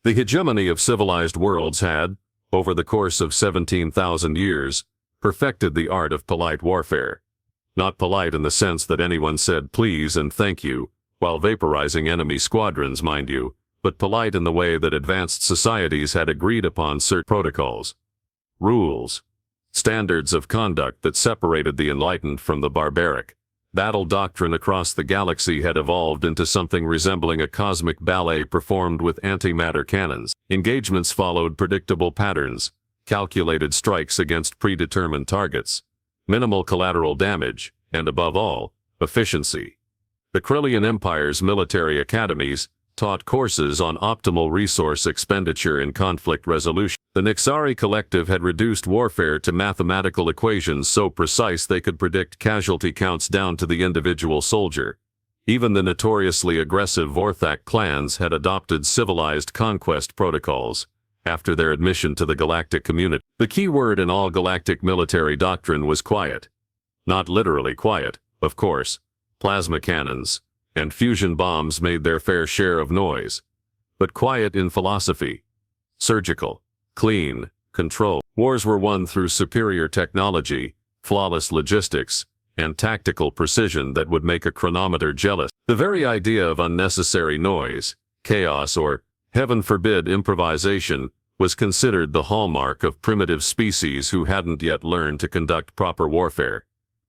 The hegemony of civilized worlds had, over the course of 17,000 years, perfected the art of polite warfare. Not polite in the sense that anyone said please and thank you, while vaporizing enemy squadrons, mind you, but polite in the way that advanced societies had agreed upon certain protocols, rules, standards of conduct that separated the enlightened from the barbaric. Battle doctrine across the galaxy had evolved into something resembling a cosmic ballet performed with antimatter cannons. Engagements followed predictable patterns, calculated strikes against predetermined targets, minimal collateral damage, and above all, efficiency. The Kryllian Empire's military academies taught courses on optimal resource expenditure and conflict resolution. The Nixari Collective had reduced warfare to mathematical equations so precise they could predict casualty counts down to the individual soldier. Even the notoriously aggressive Vorthak clans had adopted civilized conquest protocols after their admission to the galactic community. The key word in all galactic military doctrine was quiet. Not literally quiet, of course. Plasma cannons and fusion bombs made their fair share of noise. But quiet in philosophy. Surgical, clean, control. Wars were won through superior technology, flawless logistics, and tactical precision that would make a chronometer jealous. The very idea of unnecessary noise, chaos, or, heaven forbid, improvisation, was considered the hallmark of primitive species who hadn't yet learned to conduct proper warfare,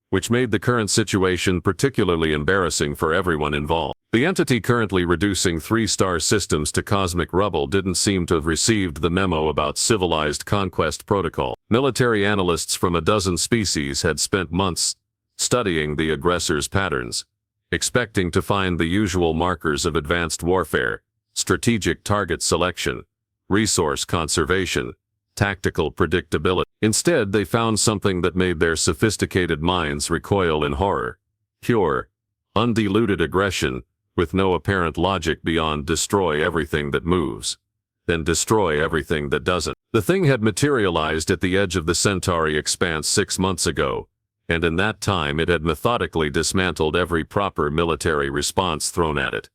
which made the current situation particularly embarrassing for everyone involved. The entity currently reducing 3-star systems to cosmic rubble didn't seem to have received the memo about civilized conquest protocol. Military analysts from a dozen species had spent months studying the aggressor's patterns, expecting to find the usual markers of advanced warfare: strategic target selection, resource conservation, tactical predictability. Instead, they found something that made their sophisticated minds recoil in horror: pure, undiluted aggression, with no apparent logic beyond destroy everything that moves, then destroy everything that doesn't. The thing had materialized at the edge of the Centauri expanse 6 months ago, and in that time it had methodically dismantled every proper military response thrown at it.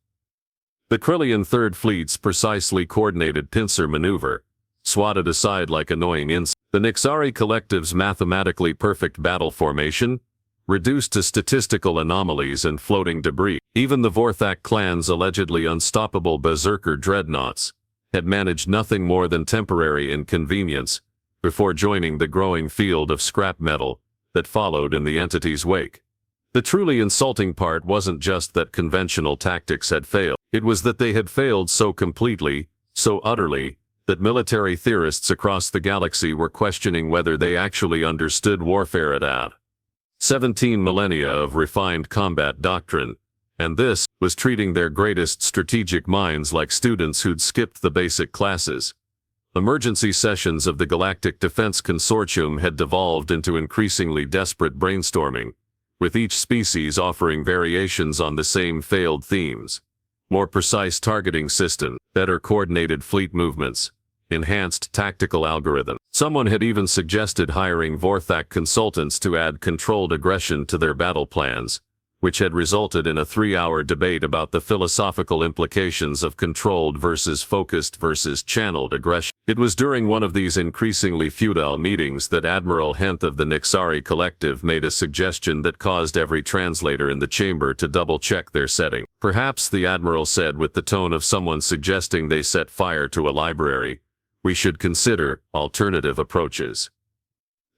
The Kryllian Third Fleet's precisely coordinated pincer maneuver, swatted aside like annoying insects. The Nixari Collective's mathematically perfect battle formation, reduced to statistical anomalies and floating debris. Even the Vorthak clan's allegedly unstoppable berserker dreadnoughts had managed nothing more than temporary inconvenience before joining the growing field of scrap metal that followed in the entity's wake. The truly insulting part wasn't just that conventional tactics had failed. It was that they had failed so completely, so utterly, that military theorists across the galaxy were questioning whether they actually understood warfare at all. 17 millennia of refined combat doctrine, and this was treating their greatest strategic minds like students who'd skipped the basic classes. Emergency sessions of the Galactic Defense Consortium had devolved into increasingly desperate brainstorming, with each species offering variations on the same failed themes: more precise targeting systems, better coordinated fleet movements, enhanced tactical algorithms. Someone had even suggested hiring Vorthak consultants to add controlled aggression to their battle plans, which had resulted in a 3-hour debate about the philosophical implications of controlled versus focused versus channeled aggression. It was during one of these increasingly futile meetings that Admiral Henth of the Nixari Collective made a suggestion that caused every translator in the chamber to double-check their setting. Perhaps, the Admiral said with the tone of someone suggesting they set fire to a library, we should consider alternative approaches.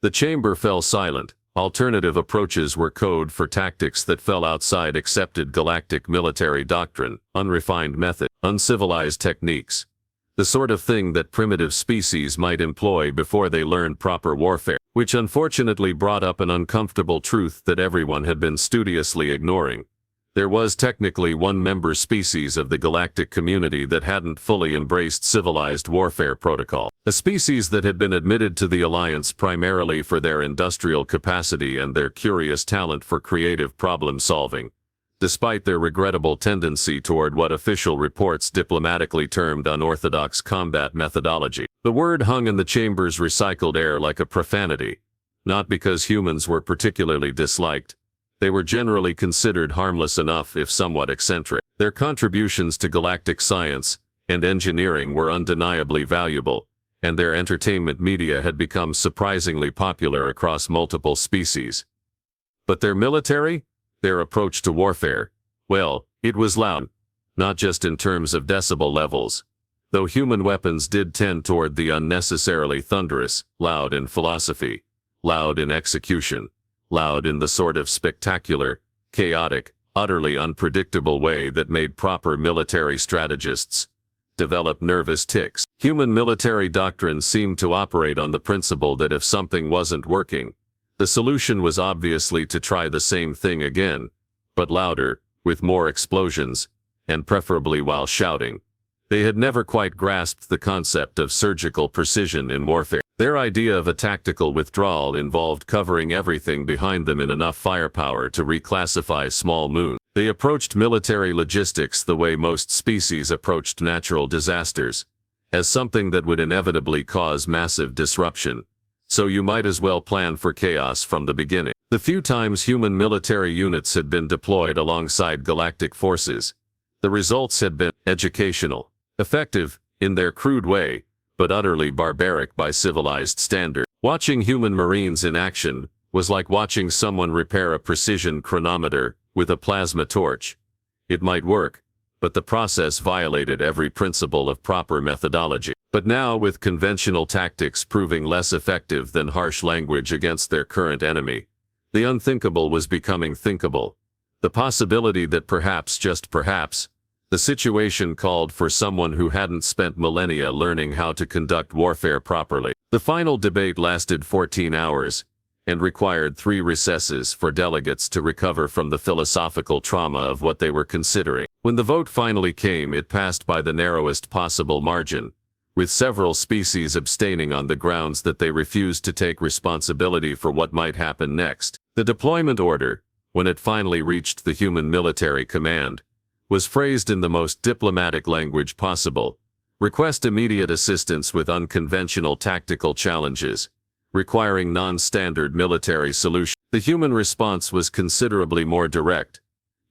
The chamber fell silent. Alternative approaches were code for tactics that fell outside accepted galactic military doctrine, unrefined method, uncivilized techniques, the sort of thing that primitive species might employ before they learned proper warfare, which unfortunately brought up an uncomfortable truth that everyone had been studiously ignoring. There was technically one member species of the galactic community that hadn't fully embraced civilized warfare protocol. A species that had been admitted to the Alliance primarily for their industrial capacity and their curious talent for creative problem-solving, despite their regrettable tendency toward what official reports diplomatically termed unorthodox combat methodology. The word hung in the chamber's recycled air like a profanity, not because humans were particularly disliked. They were generally considered harmless enough if somewhat eccentric. Their contributions to galactic science, and engineering were undeniably valuable, and their entertainment media had become surprisingly popular across multiple species. But their military? Their approach to warfare? Well, it was loud, not just in terms of decibel levels. Though human weapons did tend toward the unnecessarily thunderous, loud in philosophy, loud in execution, loud in the sort of spectacular, chaotic, utterly unpredictable way that made proper military strategists develop nervous tics. Human military doctrine seemed to operate on the principle that if something wasn't working, the solution was obviously to try the same thing again, but louder, with more explosions, and preferably while shouting. They had never quite grasped the concept of surgical precision in warfare. Their idea of a tactical withdrawal involved covering everything behind them in enough firepower to reclassify small moons. They approached military logistics the way most species approached natural disasters, as something that would inevitably cause massive disruption. So you might as well plan for chaos from the beginning. The few times human military units had been deployed alongside galactic forces, the results had been educational, effective, in their crude way, but utterly barbaric by civilized standards. Watching human Marines in action was like watching someone repair a precision chronometer with a plasma torch. It might work, but the process violated every principle of proper methodology. But now, with conventional tactics proving less effective than harsh language against their current enemy, the unthinkable was becoming thinkable. The possibility that perhaps, just perhaps, the situation called for someone who hadn't spent millennia learning how to conduct warfare properly. The final debate lasted 14 hours, and required 3 recesses for delegates to recover from the philosophical trauma of what they were considering. When the vote finally came, it passed by the narrowest possible margin, with several species abstaining on the grounds that they refused to take responsibility for what might happen next. The deployment order, when it finally reached the human military command, was phrased in the most diplomatic language possible. Request immediate assistance with unconventional tactical challenges, requiring non-standard military solutions. The human response was considerably more direct.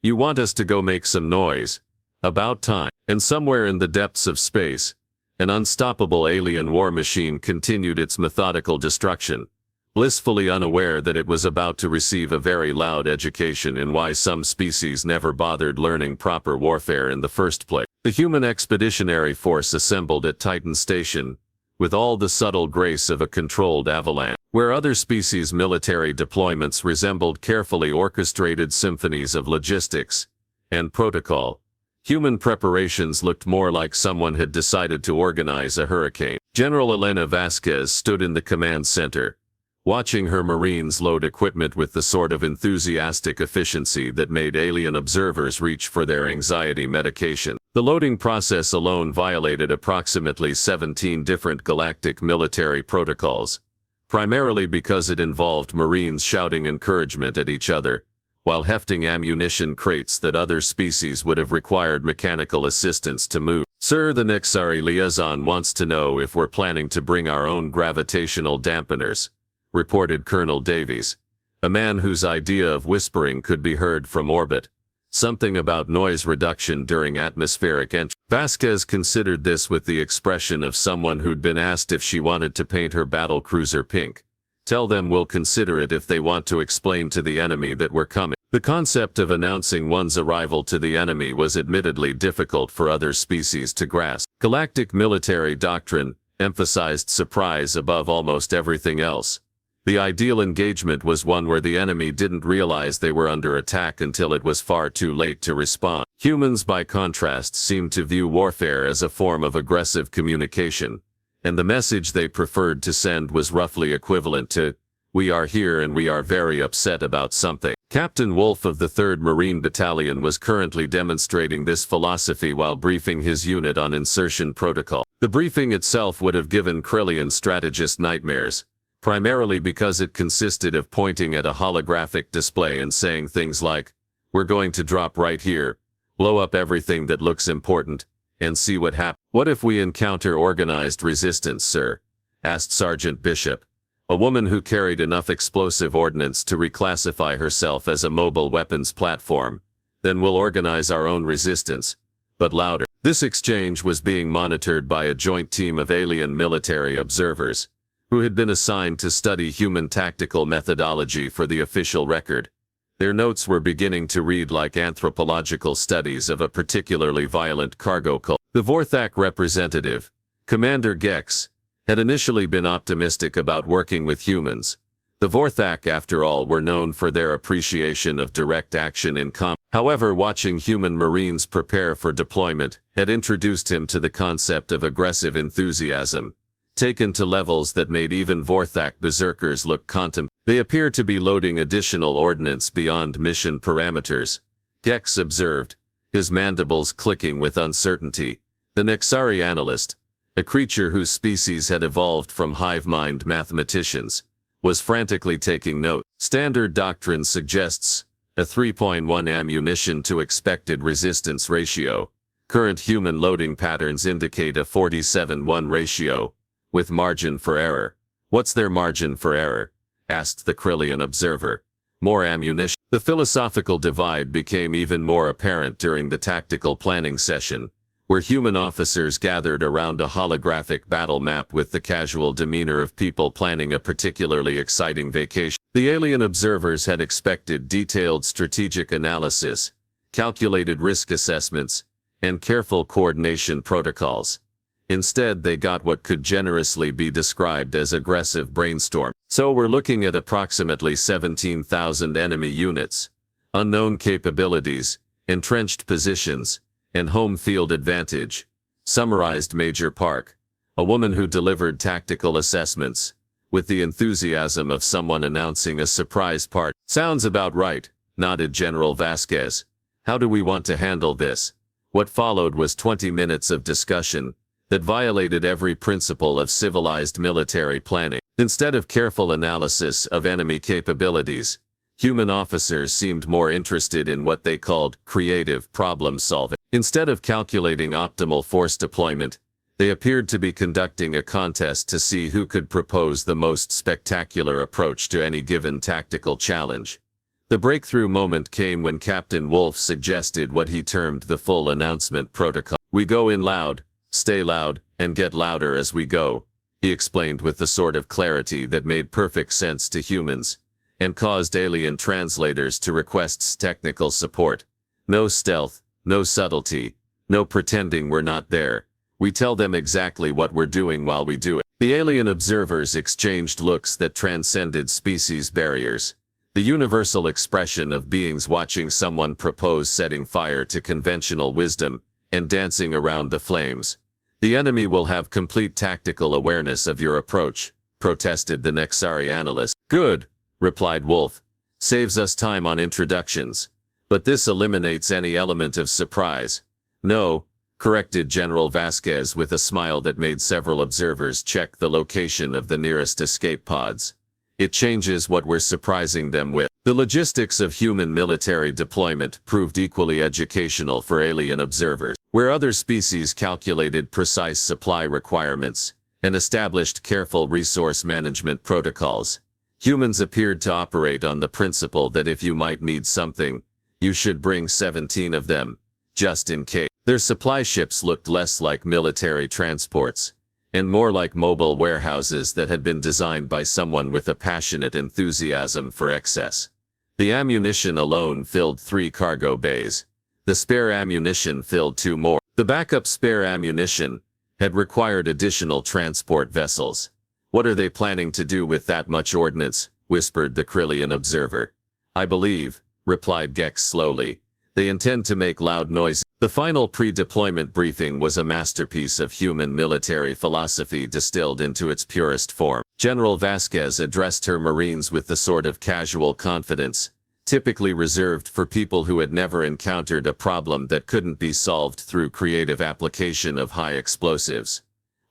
You want us to go make some noise? About time. And somewhere in the depths of space, an unstoppable alien war machine continued its methodical destruction, blissfully unaware that it was about to receive a very loud education in why some species never bothered learning proper warfare in the first place. The human expeditionary force assembled at Titan Station, with all the subtle grace of a controlled avalanche. Where other species' military deployments resembled carefully orchestrated symphonies of logistics and protocol, human preparations looked more like someone had decided to organize a hurricane. General Elena Vasquez stood in the command center, watching her Marines load equipment with the sort of enthusiastic efficiency that made alien observers reach for their anxiety medication. The loading process alone violated approximately 17 different galactic military protocols, primarily because it involved Marines shouting encouragement at each other, while hefting ammunition crates that other species would have required mechanical assistance to move. Sir, the Nexari liaison wants to know if we're planning to bring our own gravitational dampeners, reported Colonel Davies, a man whose idea of whispering could be heard from orbit. Something about noise reduction during atmospheric entry. Vasquez considered this with the expression of someone who'd been asked if she wanted to paint her battle cruiser pink. Tell them we'll consider it if they want to explain to the enemy that we're coming. The concept of announcing one's arrival to the enemy was admittedly difficult for other species to grasp. Galactic military doctrine emphasized surprise above almost everything else. The ideal engagement was one where the enemy didn't realize they were under attack until it was far too late to respond. Humans, by contrast, seemed to view warfare as a form of aggressive communication, and the message they preferred to send was roughly equivalent to, "We are here and we are very upset about something." Captain Wolf of the 3rd Marine Battalion was currently demonstrating this philosophy while briefing his unit on insertion protocol. The briefing itself would have given Krellian strategists nightmares, primarily because it consisted of pointing at a holographic display and saying things like, "We're going to drop right here, blow up everything that looks important, and see what happens." "What if we encounter organized resistance, sir?" asked Sergeant Bishop, a woman who carried enough explosive ordnance to reclassify herself as a mobile weapons platform. "Then we'll organize our own resistance, but louder." This exchange was being monitored by a joint team of alien military observers, who had been assigned to study human tactical methodology for the official record. Their notes were beginning to read like anthropological studies of a particularly violent cargo cult. The Vorthak representative, Commander Gex, had initially been optimistic about working with humans. The Vorthak, after all, were known for their appreciation of direct action in combat. However, watching human Marines prepare for deployment had introduced him to the concept of aggressive enthusiasm, taken to levels that made even Vorthak berserkers look contemplative. They appear to be loading additional ordnance beyond mission parameters, Gex observed, his mandibles clicking with uncertainty. The Nexari analyst, a creature whose species had evolved from hive-mind mathematicians, was frantically taking note. Standard doctrine suggests a 3.1 ammunition to expected resistance ratio. Current human loading patterns indicate a 47:1 ratio, with margin for error. What's their margin for error? Asked the Krillian observer. More ammunition. The philosophical divide became even more apparent during the tactical planning session, where human officers gathered around a holographic battle map with the casual demeanor of people planning a particularly exciting vacation. The alien observers had expected detailed strategic analysis, calculated risk assessments, and careful coordination protocols. Instead, they got what could generously be described as aggressive brainstorm. So we're looking at approximately 17,000 enemy units, unknown capabilities, entrenched positions, and home field advantage, summarized Major Park, a woman who delivered tactical assessments, with the enthusiasm of someone announcing a surprise part. Sounds about right, nodded General Vasquez. How do we want to handle this? What followed was 20 minutes of discussion that violated every principle of civilized military planning. Instead of careful analysis of enemy capabilities, human officers seemed more interested in what they called creative problem solving. Instead of calculating optimal force deployment, they appeared to be conducting a contest to see who could propose the most spectacular approach to any given tactical challenge. The breakthrough moment came when Captain Wolf suggested what he termed the full announcement protocol. We go in loud, stay loud, and get louder as we go, he explained with the sort of clarity that made perfect sense to humans, and caused alien translators to request technical support. No stealth, no subtlety, no pretending we're not there. We tell them exactly what we're doing while we do it. The alien observers exchanged looks that transcended species barriers, the universal expression of beings watching someone propose setting fire to conventional wisdom and dancing around the flames. The enemy will have complete tactical awareness of your approach, protested the Nexari analyst. Good, replied Wolf. Saves us time on introductions. But this eliminates any element of surprise. No, corrected General Vasquez with a smile that made several observers check the location of the nearest escape pods. It changes what we're surprising them with. The logistics of human military deployment proved equally educational for alien observers. Where other species calculated precise supply requirements and established careful resource management protocols, humans appeared to operate on the principle that if you might need something, you should bring 17 of them, just in case. Their supply ships looked less like military transports, and more like mobile warehouses that had been designed by someone with a passionate enthusiasm for excess. The ammunition alone filled 3 cargo bays. The spare ammunition filled 2 more. The backup spare ammunition had required additional transport vessels. What are they planning to do with that much ordnance? Whispered the Krillian observer. I believe, replied Gex slowly, they intend to make loud noises. The final pre-deployment briefing was a masterpiece of human military philosophy distilled into its purest form. General Vasquez addressed her Marines with the sort of casual confidence typically reserved for people who had never encountered a problem that couldn't be solved through creative application of high explosives.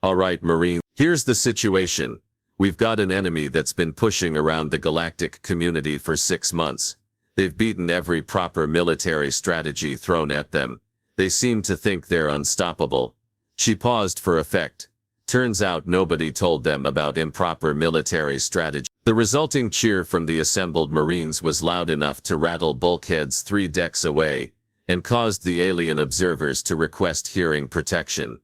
All right, Marine, here's the situation. We've got an enemy that's been pushing around the galactic community for 6 months. They've beaten every proper military strategy thrown at them. They seem to think they're unstoppable. She paused for effect. Turns out nobody told them about improper military strategy. The resulting cheer from the assembled Marines was loud enough to rattle bulkheads 3 decks away, and caused the alien observers to request hearing protection.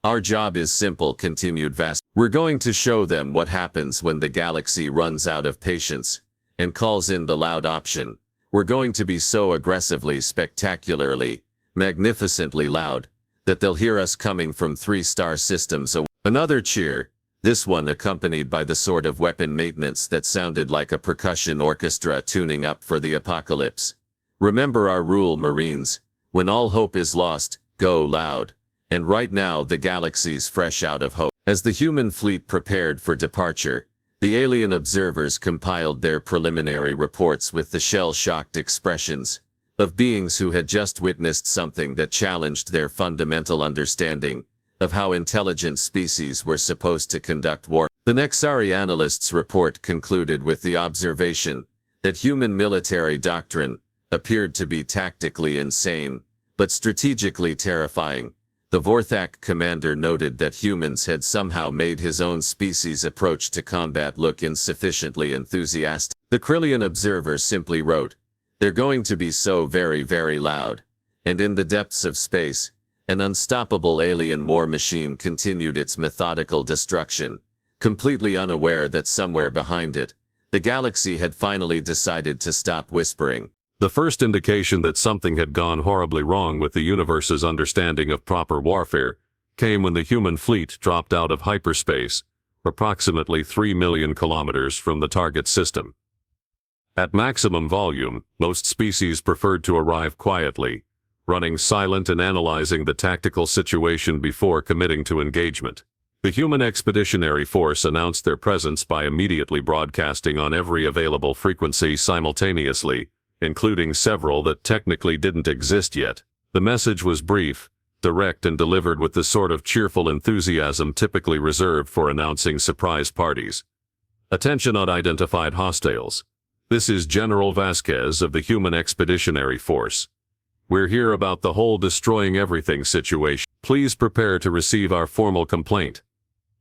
Our job is simple, continued Vasquez. We're going to show them what happens when the galaxy runs out of patience and calls in the loud option. We're going to be so aggressively, spectacularly, magnificently loud that they'll hear us coming from 3-star systems away. Another cheer, this one accompanied by the sort of weapon maintenance that sounded like a percussion orchestra tuning up for the apocalypse. Remember our rule, Marines. When all hope is lost, go loud. And right now the galaxy's fresh out of hope. As the human fleet prepared for departure, the alien observers compiled their preliminary reports with the shell-shocked expressions of beings who had just witnessed something that challenged their fundamental understanding of how intelligent species were supposed to conduct war. The Nexari analyst's report concluded with the observation that human military doctrine appeared to be tactically insane, but strategically terrifying. The Vorthak commander noted that humans had somehow made his own species' approach to combat look insufficiently enthusiastic. The Krillian observer simply wrote, "They're going to be so very, very loud." And in the depths of space, an unstoppable alien war machine continued its methodical destruction, completely unaware that somewhere behind it, the galaxy had finally decided to stop whispering. The first indication that something had gone horribly wrong with the universe's understanding of proper warfare came when the human fleet dropped out of hyperspace, approximately 3 million kilometers from the target system. At maximum volume, most species preferred to arrive quietly, running silent and analyzing the tactical situation before committing to engagement. The human expeditionary force announced their presence by immediately broadcasting on every available frequency simultaneously, including several that technically didn't exist yet. The message was brief, direct, and delivered with the sort of cheerful enthusiasm typically reserved for announcing surprise parties. Attention unidentified hostiles. This is General Vasquez of the Human Expeditionary Force. We're here about the whole destroying everything situation. Please prepare to receive our formal complaint.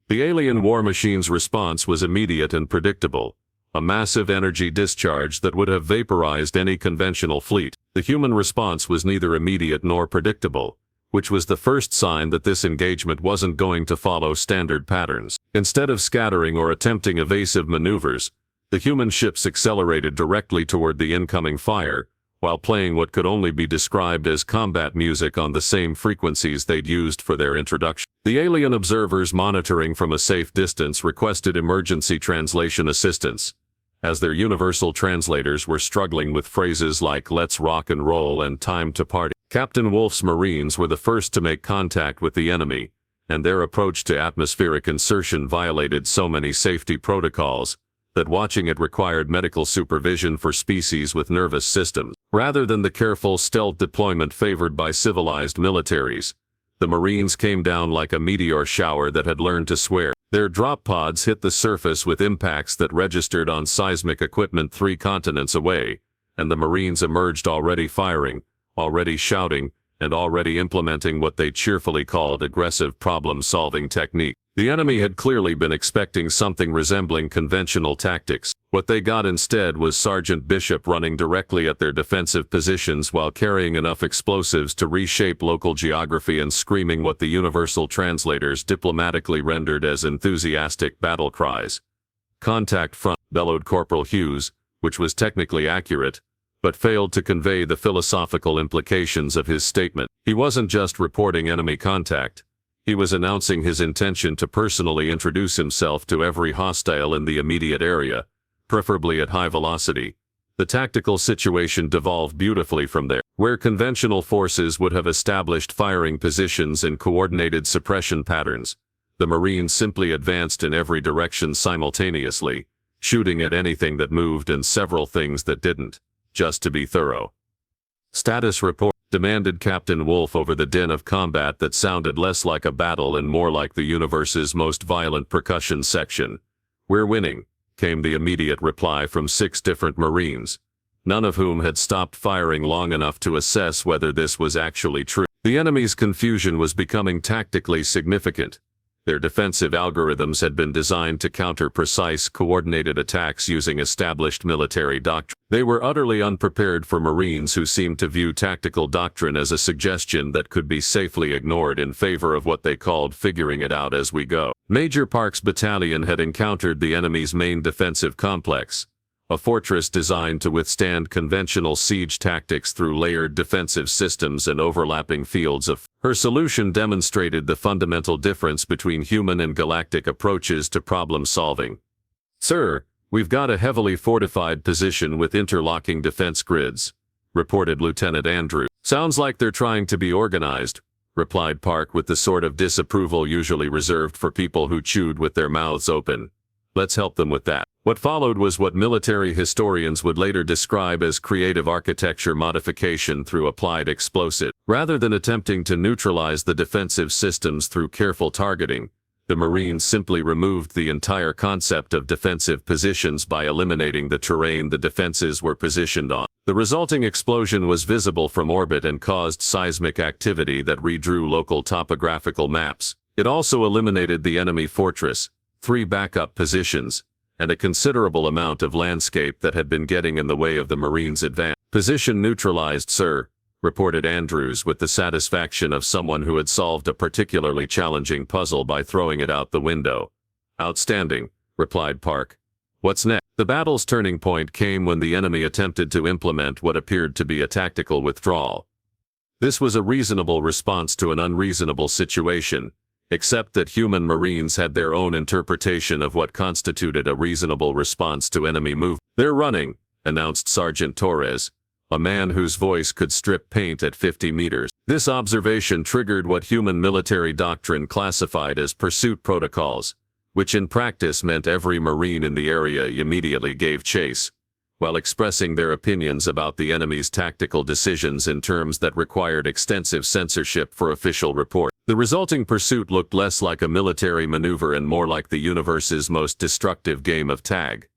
The alien war machine's response was immediate and predictable. A massive energy discharge that would have vaporized any conventional fleet. The human response was neither immediate nor predictable, which was the first sign that this engagement wasn't going to follow standard patterns. Instead of scattering or attempting evasive maneuvers, the human ships accelerated directly toward the incoming fire, while playing what could only be described as combat music on the same frequencies they'd used for their introduction. The alien observers monitoring from a safe distance requested emergency translation assistance, as their universal translators were struggling with phrases like "let's rock and roll" and "time to party." Captain Wolf's Marines were the first to make contact with the enemy, and their approach to atmospheric insertion violated so many safety protocols that watching it required medical supervision for species with nervous systems. Rather than the careful stealth deployment favored by civilized militaries, the Marines came down like a meteor shower that had learned to swear. Their drop pods hit the surface with impacts that registered on seismic equipment 3 continents away, and the Marines emerged already firing, already shouting, and already implementing what they cheerfully called aggressive problem-solving technique. The enemy had clearly been expecting something resembling conventional tactics. What they got instead was Sergeant Bishop running directly at their defensive positions while carrying enough explosives to reshape local geography and screaming what the universal translators diplomatically rendered as enthusiastic battle cries. "Contact front," bellowed Corporal Hughes, which was technically accurate, but failed to convey the philosophical implications of his statement. He wasn't just reporting enemy contact. He was announcing his intention to personally introduce himself to every hostile in the immediate area, preferably at high velocity. The tactical situation devolved beautifully from there. Where conventional forces would have established firing positions and coordinated suppression patterns, the Marines simply advanced in every direction simultaneously, shooting at anything that moved and several things that didn't, just to be thorough. "Status report," demanded Captain Wolf over the din of combat that sounded less like a battle and more like the universe's most violent percussion section. "We're winning," came the immediate reply from 6 different Marines, none of whom had stopped firing long enough to assess whether this was actually true. The enemy's confusion was becoming tactically significant. Their defensive algorithms had been designed to counter precise, coordinated attacks using established military doctrine. They were utterly unprepared for Marines who seemed to view tactical doctrine as a suggestion that could be safely ignored in favor of what they called figuring it out as we go. Major Park's battalion had encountered the enemy's main defensive complex, a fortress designed to withstand conventional siege tactics through layered defensive systems and overlapping fields of. Her solution demonstrated the fundamental difference between human and galactic approaches to problem solving. "Sir, we've got a heavily fortified position with interlocking defense grids," reported Lieutenant Andrews. "Sounds like they're trying to be organized," replied Park with the sort of disapproval usually reserved for people who chewed with their mouths open. "Let's help them with that." What followed was what military historians would later describe as creative architecture modification through applied explosive. Rather than attempting to neutralize the defensive systems through careful targeting, the Marines simply removed the entire concept of defensive positions by eliminating the terrain the defenses were positioned on. The resulting explosion was visible from orbit and caused seismic activity that redrew local topographical maps. It also eliminated the enemy fortress, 3 backup positions, and a considerable amount of landscape that had been getting in the way of the Marines' advance. "Position neutralized, sir," reported Andrews with the satisfaction of someone who had solved a particularly challenging puzzle by throwing it out the window. "Outstanding," replied Park. "What's next?" The battle's turning point came when the enemy attempted to implement what appeared to be a tactical withdrawal. This was a reasonable response to an unreasonable situation, except that human Marines had their own interpretation of what constituted a reasonable response to enemy movement. "They're running," announced Sergeant Torres, a man whose voice could strip paint at 50 meters. This observation triggered what human military doctrine classified as pursuit protocols, which in practice meant every Marine in the area immediately gave chase, while expressing their opinions about the enemy's tactical decisions in terms that required extensive censorship for official report. The resulting pursuit looked less like a military maneuver and more like the universe's most destructive game of tag.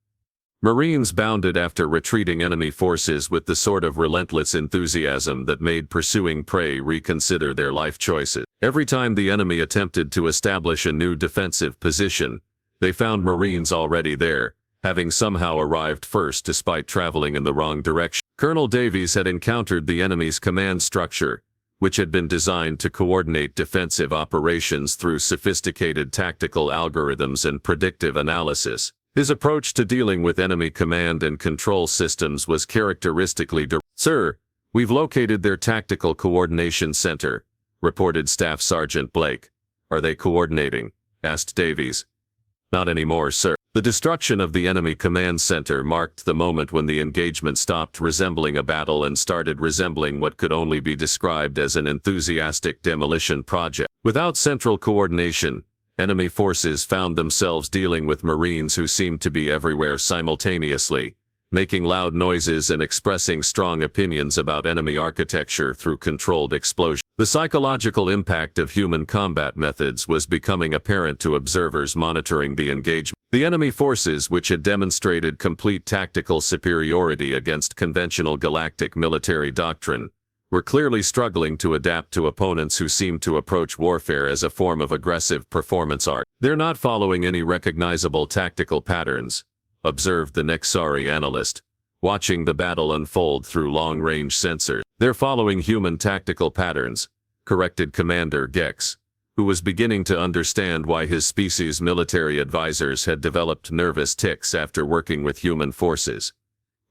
Marines bounded after retreating enemy forces with the sort of relentless enthusiasm that made pursuing prey reconsider their life choices. Every time the enemy attempted to establish a new defensive position, they found Marines already there, having somehow arrived first despite traveling in the wrong direction. Colonel Davies had encountered the enemy's command structure, which had been designed to coordinate defensive operations through sophisticated tactical algorithms and predictive analysis. His approach to dealing with enemy command and control systems was characteristically direct. "Sir, we've located their tactical coordination center," reported Staff Sergeant Blake. "Are they coordinating?" asked Davies. "Not anymore, sir." The destruction of the enemy command center marked the moment when the engagement stopped resembling a battle and started resembling what could only be described as an enthusiastic demolition project. Without central coordination, enemy forces found themselves dealing with Marines who seemed to be everywhere simultaneously, making loud noises and expressing strong opinions about enemy architecture through controlled explosion. The psychological impact of human combat methods was becoming apparent to observers monitoring the engagement. The enemy forces, which had demonstrated complete tactical superiority against conventional galactic military doctrine, were clearly struggling to adapt to opponents who seemed to approach warfare as a form of aggressive performance art. "They're not following any recognizable tactical patterns," observed the Nexari analyst, watching the battle unfold through long-range sensors. "They're following human tactical patterns," corrected Commander Gex, who was beginning to understand why his species' military advisors had developed nervous tics after working with human forces.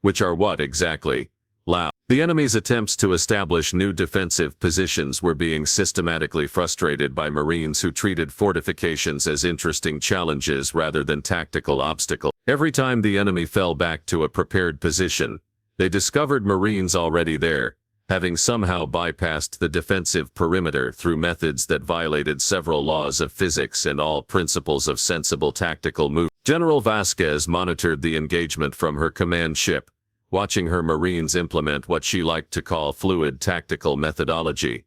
"Which are what exactly?" "Loud." The enemy's attempts to establish new defensive positions were being systematically frustrated by Marines who treated fortifications as interesting challenges rather than tactical obstacles. Every time the enemy fell back to a prepared position, they discovered Marines already there, having somehow bypassed the defensive perimeter through methods that violated several laws of physics and all principles of sensible tactical movement. General Vasquez monitored the engagement from her command ship, watching her Marines implement what she liked to call fluid tactical methodology.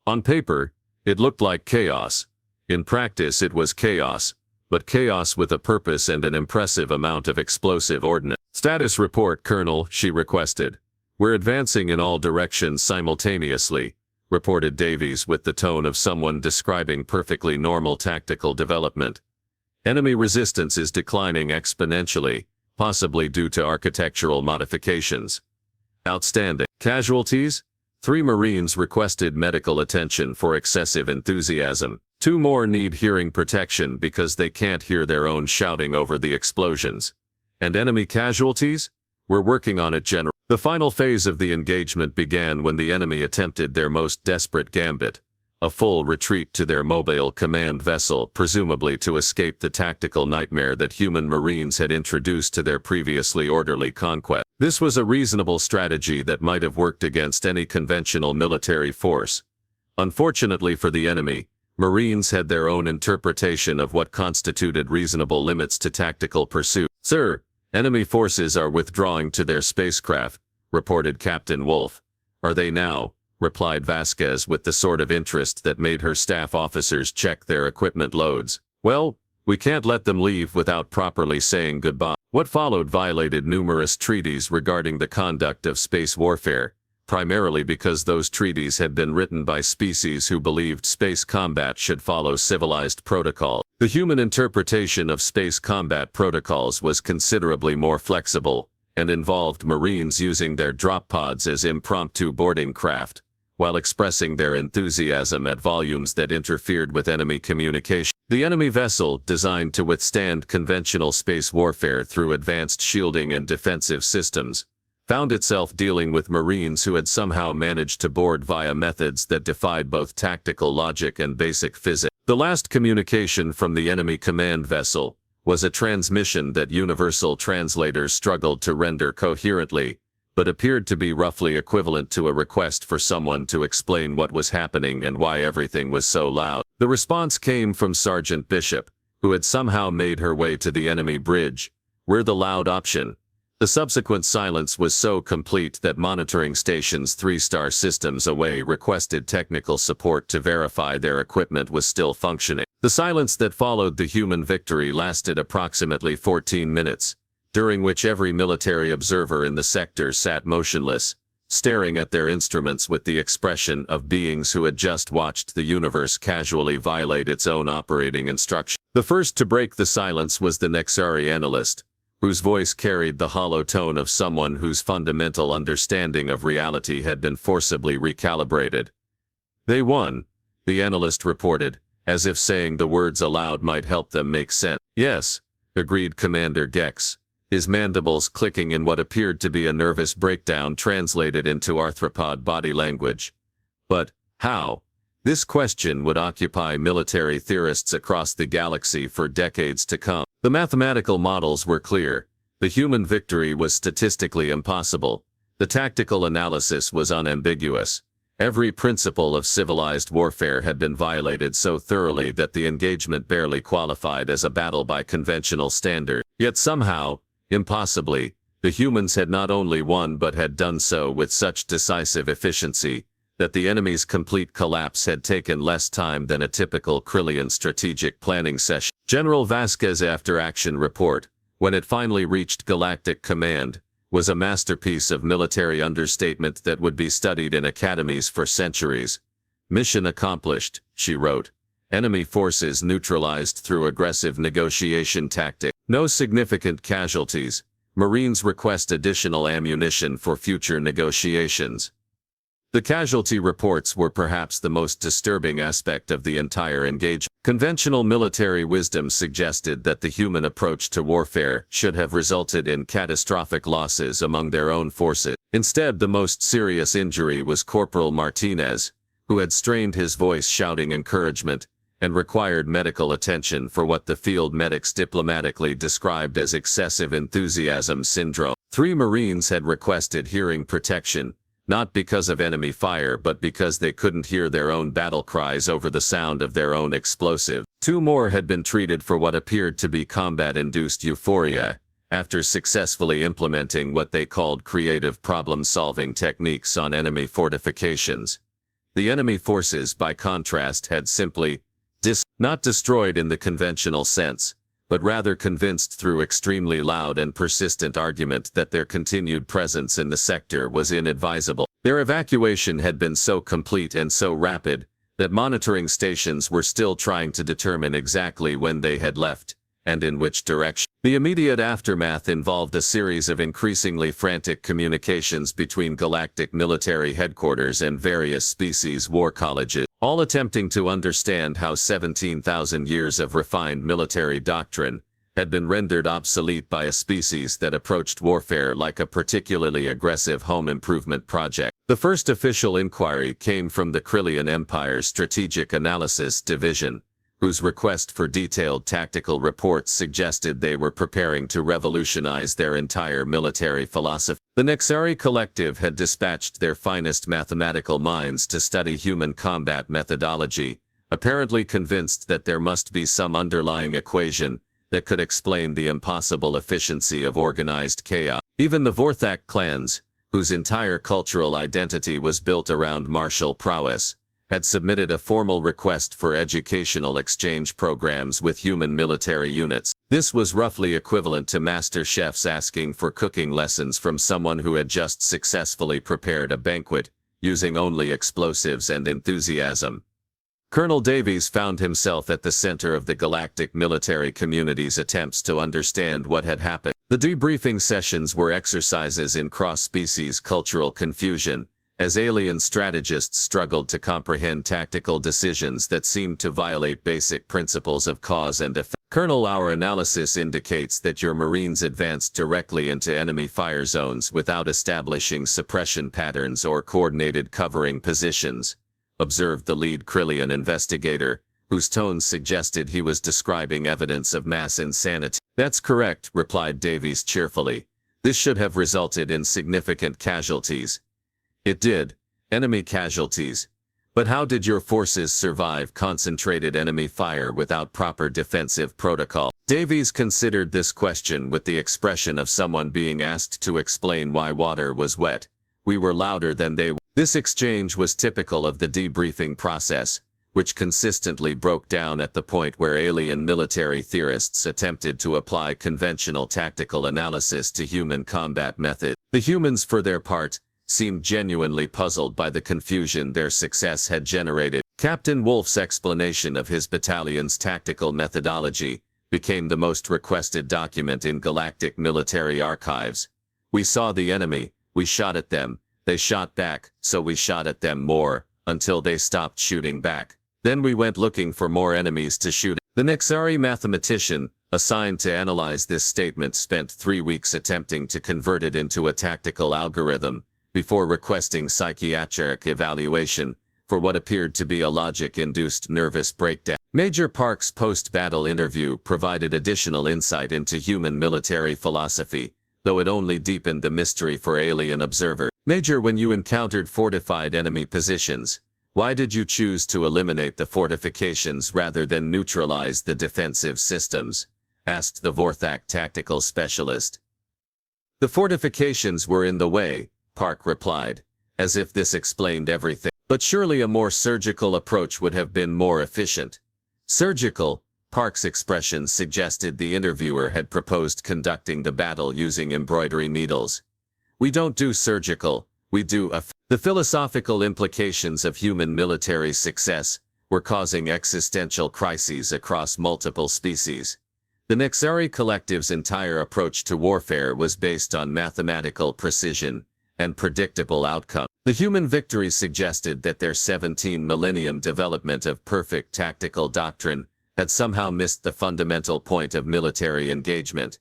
On paper, it looked like chaos. In practice it was chaos, but chaos with a purpose and an impressive amount of explosive ordnance. "Status report, Colonel," she requested. "We're advancing in all directions simultaneously," reported Davies with the tone of someone describing perfectly normal tactical development. Enemy resistance is declining exponentially, possibly due to architectural modifications. Outstanding. Casualties? 3 Marines requested medical attention for excessive enthusiasm. 2 more need hearing protection because they can't hear their own shouting over the explosions. And enemy casualties? We're working on it, General. The final phase of the engagement began when the enemy attempted their most desperate gambit, a full retreat to their mobile command vessel, presumably to escape the tactical nightmare that human Marines had introduced to their previously orderly conquest. This was a reasonable strategy that might have worked against any conventional military force. Unfortunately for the enemy, Marines had their own interpretation of what constituted reasonable limits to tactical pursuit. "Sir, enemy forces are withdrawing to their spacecraft," reported Captain Wolfe. "Are they now?" replied Vasquez with the sort of interest that made her staff officers check their equipment loads. "Well, we can't let them leave without properly saying goodbye." What followed violated numerous treaties regarding the conduct of space warfare, primarily because those treaties had been written by species who believed space combat should follow civilized protocol. The human interpretation of space combat protocols was considerably more flexible, and involved Marines using their drop pods as impromptu boarding craft, while expressing their enthusiasm at volumes that interfered with enemy communication. The enemy vessel, designed to withstand conventional space warfare through advanced shielding and defensive systems, found itself dealing with Marines who had somehow managed to board via methods that defied both tactical logic and basic physics. The last communication from the enemy command vessel was a transmission that universal translators struggled to render coherently, but appeared to be roughly equivalent to a request for someone to explain what was happening and why everything was so loud. The response came from Sergeant Bishop, who had somehow made her way to the enemy bridge. "We're the loud option." The subsequent silence was so complete that monitoring stations 3-star systems away requested technical support to verify their equipment was still functioning. The silence that followed the human victory lasted approximately 14 minutes, during which every military observer in the sector sat motionless, staring at their instruments with the expression of beings who had just watched the universe casually violate its own operating instructions. The first to break the silence was the Nexari analyst, whose voice carried the hollow tone of someone whose fundamental understanding of reality had been forcibly recalibrated. "They won," the analyst reported, as if saying the words aloud might help them make sense. "Yes," agreed Commander Gex, his mandibles clicking in what appeared to be a nervous breakdown translated into arthropod body language. "But how?" This question would occupy military theorists across the galaxy for decades to come. The mathematical models were clear. The human victory was statistically impossible. The tactical analysis was unambiguous. Every principle of civilized warfare had been violated so thoroughly that the engagement barely qualified as a battle by conventional standards. Yet somehow, impossibly, the humans had not only won but had done so with such decisive efficiency that the enemy's complete collapse had taken less time than a typical Krillian strategic planning session. General Vasquez's after-action report, when it finally reached Galactic Command, was a masterpiece of military understatement that would be studied in academies for centuries. "Mission accomplished," she wrote. "Enemy forces neutralized through aggressive negotiation tactics. No significant casualties. Marines request additional ammunition for future negotiations." The casualty reports were perhaps the most disturbing aspect of the entire engagement. Conventional military wisdom suggested that the human approach to warfare should have resulted in catastrophic losses among their own forces. Instead, the most serious injury was Corporal Martinez, who had strained his voice shouting encouragement, and required medical attention for what the field medics diplomatically described as excessive enthusiasm syndrome. 3 Marines had requested hearing protection, not because of enemy fire but because they couldn't hear their own battle cries over the sound of their own explosive. 2 more had been treated for what appeared to be combat-induced euphoria, after successfully implementing what they called creative problem-solving techniques on enemy fortifications. The enemy forces, by contrast, had simply not destroyed in the conventional sense, but rather convinced through extremely loud and persistent argument that their continued presence in the sector was inadvisable. Their evacuation had been so complete and so rapid that monitoring stations were still trying to determine exactly when they had left, and in which direction. The immediate aftermath involved a series of increasingly frantic communications between galactic military headquarters and various species war colleges, all attempting to understand how 17,000 years of refined military doctrine had been rendered obsolete by a species that approached warfare like a particularly aggressive home improvement project. The first official inquiry came from the Krillian Empire's Strategic Analysis Division, whose request for detailed tactical reports suggested they were preparing to revolutionize their entire military philosophy. The Nexari Collective had dispatched their finest mathematical minds to study human combat methodology, apparently convinced that there must be some underlying equation that could explain the impossible efficiency of organized chaos. Even the Vorthak clans, whose entire cultural identity was built around martial prowess, had submitted a formal request for educational exchange programs with human military units. This was roughly equivalent to master chefs asking for cooking lessons from someone who had just successfully prepared a banquet, using only explosives and enthusiasm. Colonel Davies found himself at the center of the galactic military community's attempts to understand what had happened. The debriefing sessions were exercises in cross-species cultural confusion, as alien strategists struggled to comprehend tactical decisions that seemed to violate basic principles of cause and effect. Colonel, our analysis indicates that your Marines advanced directly into enemy fire zones without establishing suppression patterns or coordinated covering positions, observed the lead Krillian investigator, whose tones suggested he was describing evidence of mass insanity. That's correct, replied Davies cheerfully. This should have resulted in significant casualties. It did. Enemy casualties. But how did your forces survive concentrated enemy fire without proper defensive protocol? Davies considered this question with the expression of someone being asked to explain why water was wet. We were louder than they were. This exchange was typical of the debriefing process, which consistently broke down at the point where alien military theorists attempted to apply conventional tactical analysis to human combat methods. The humans, for their part, seemed genuinely puzzled by the confusion their success had generated. Captain Wolf's explanation of his battalion's tactical methodology became the most requested document in galactic military archives. We saw the enemy, we shot at them, they shot back, so we shot at them more, until they stopped shooting back. Then we went looking for more enemies to shoot at. The Nexari mathematician, assigned to analyze this statement, spent 3 weeks attempting to convert it into a tactical algorithm, before requesting psychiatric evaluation for what appeared to be a logic-induced nervous breakdown. Major Park's post-battle interview provided additional insight into human military philosophy, though it only deepened the mystery for alien observers. Major, when you encountered fortified enemy positions, why did you choose to eliminate the fortifications rather than neutralize the defensive systems? Asked the Vorthak tactical specialist. The fortifications were in the way, Park replied, as if this explained everything. But surely a more surgical approach would have been more efficient. Surgical, Park's expression suggested the interviewer had proposed conducting the battle using embroidery needles. We don't do surgical, we do The philosophical implications of human military success were causing existential crises across multiple species. The Nexari Collective's entire approach to warfare was based on mathematical precision and predictable outcome. The human victory suggested that their 17 millennium development of perfect tactical doctrine had somehow missed the fundamental point of military engagement.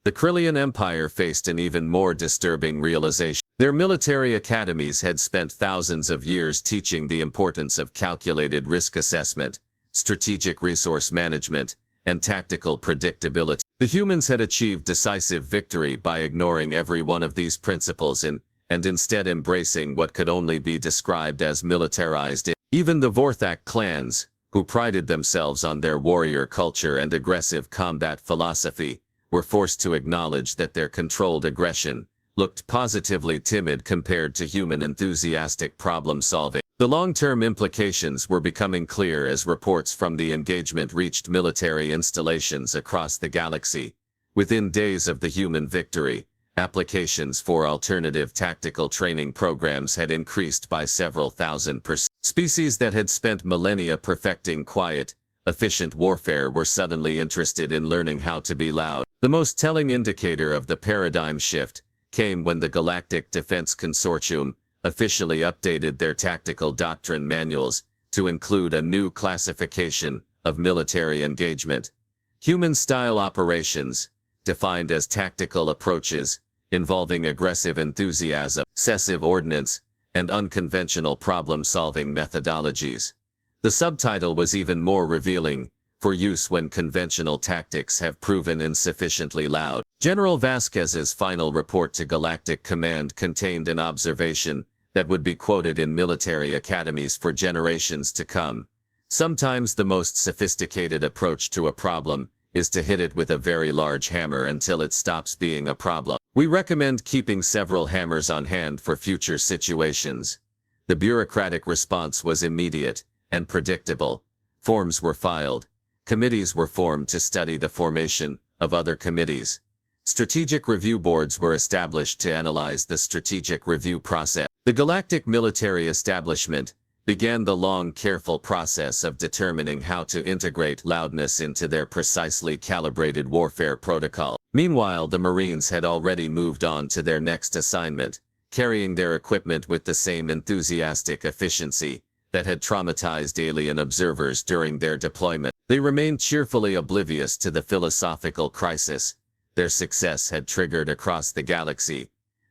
The Krillian Empire faced an even more disturbing realization. Their military academies had spent thousands of years teaching the importance of calculated risk assessment, strategic resource management, and tactical predictability. The humans had achieved decisive victory by ignoring every one of these principles and instead embracing what could only be described as militarized. Even the Vorthak clans, who prided themselves on their warrior culture and aggressive combat philosophy, were forced to acknowledge that their controlled aggression looked positively timid compared to human enthusiastic problem-solving. The long-term implications were becoming clear as reports from the engagement reached military installations across the galaxy. Within days of the human victory, Applications for alternative tactical training programs had increased by several thousand%. Species that had spent millennia perfecting quiet, efficient warfare were suddenly interested in learning how to be loud. The most telling indicator of the paradigm shift came when the Galactic Defense Consortium officially updated their tactical doctrine manuals to include a new classification of military engagement. Human-style operations, defined as tactical approaches involving aggressive enthusiasm, excessive ordnance, and unconventional problem-solving methodologies. The subtitle was even more revealing, for use when conventional tactics have proven insufficiently loud. General Vasquez's final report to Galactic Command contained an observation that would be quoted in military academies for generations to come. Sometimes the most sophisticated approach to a problem is to hit it with a very large hammer until it stops being a problem. We recommend keeping several hammers on hand for future situations. The bureaucratic response was immediate and predictable. Forms were filed. Committees were formed to study the formation of other committees. Strategic review boards were established to analyze the strategic review process. The Galactic military establishment began the long, careful process of determining how to integrate loudness into their precisely calibrated warfare protocol. Meanwhile, the Marines had already moved on to their next assignment, carrying their equipment with the same enthusiastic efficiency that had traumatized alien observers during their deployment. They remained cheerfully oblivious to the philosophical crisis their success had triggered across the galaxy.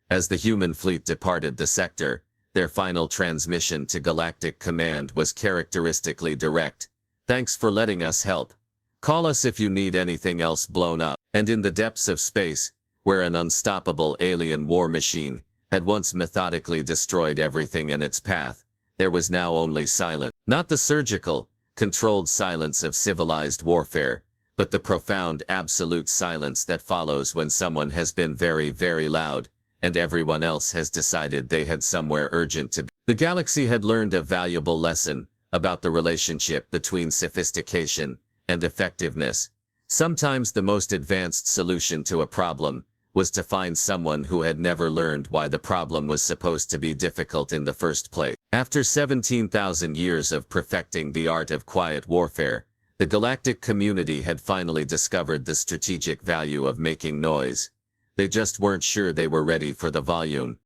As the human fleet departed the sector, their final transmission to Galactic Command was characteristically direct. "Thanks for letting us help. Call us if you need anything else blown up." And in the depths of space, where an unstoppable alien war machine had once methodically destroyed everything in its path, there was now only silence. Not the surgical, controlled silence of civilized warfare, but the profound absolute silence that follows when someone has been very, very loud, and everyone else has decided they had somewhere urgent to be. The galaxy had learned a valuable lesson about the relationship between sophistication and effectiveness. Sometimes the most advanced solution to a problem was to find someone who had never learned why the problem was supposed to be difficult in the first place. After 17,000 years of perfecting the art of quiet warfare, the galactic community had finally discovered the strategic value of making noise. They just weren't sure they were ready for the volume.